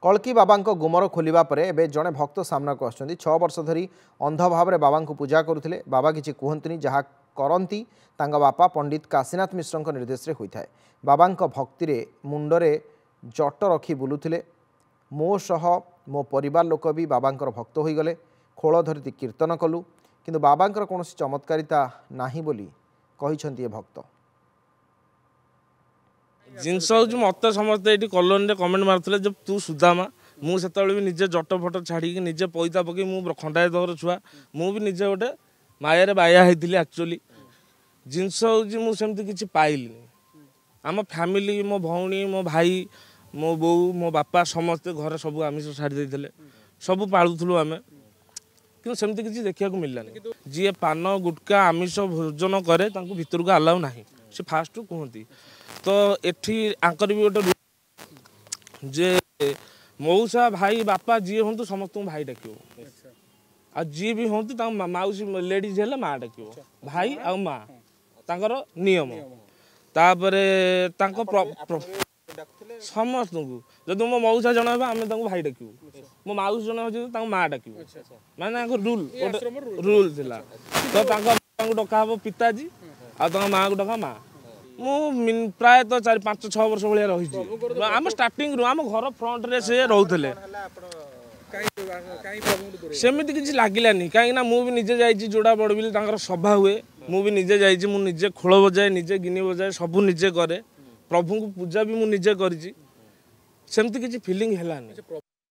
कल्की बाबा गुमर खोलिबा परे एबे जड़े भक्त सामना को आछंती 6 वर्ष धरी अंध भाव में बाबा को पूजा करुथिले। बाबा किछि कुहंतनी जहा करंती तांगा बापा पंडित काशीनाथ मिश्र निर्देश रे होइथाय। बाबा भक्ति रे मुंडरे जट रखी बुलुथिले। मो सह मो परिवार लोक भी बाबा भक्त होई गले। खोल धरती कीर्तन कलु किंतु बाबा कौन चमत्कारिता नाही बोली कहिसंती ए भक्त। जिनस हूँ मत समस्त ये कलोनी कमेंट मार्ते जब तू सुदामा मुझे भी निजे जट फट छाड़ी निजे पैसा पकई मु खंडाए दर छुआ मु भी निजे गोटे माया बाया होती एक्चुअली जिनस हूँ मुझे किसी पाइली आम फैमिली मो भौणी मो भाई मो बो मो बापा समस्ते घर सब आमिष छाड़ी देते सब पालुलु आम कि सेमती किसी देखा मिललानी जी पान गुटका आमिष भोजन करे भितर को आलाउ ना से फास्ट कहती तो एठी आंकर भी गोटे जे मौसा भाई बापा जी हूँ समस्त भाई डाक आ जी भी हूँ मौसी लेडीज है माँ डाक भाई आ माँ तांकर नियम तापर समस्त को जब मो मौसा जन आम भाई डाक मो मौसी जन माँ डाक माने रूल रूल थिला तो डका पिताजी आ माँ को डका माँ मु प्राय तो 4-5-6 वर्ष भाया रही आम स्टार्टिंग रू आम घर फ्रंट रे से रोते सेमती किसी लगिलानी कहीं मुझे निजे जाइए जोड़ा बड़बिल सभा हुए मुझे निजे जाइए मुझे खोल बजाए निजे गिनी बजाए सब निजे करे प्रभु को पूजा भी मुझे करी सेमती किसी फिलिंग है।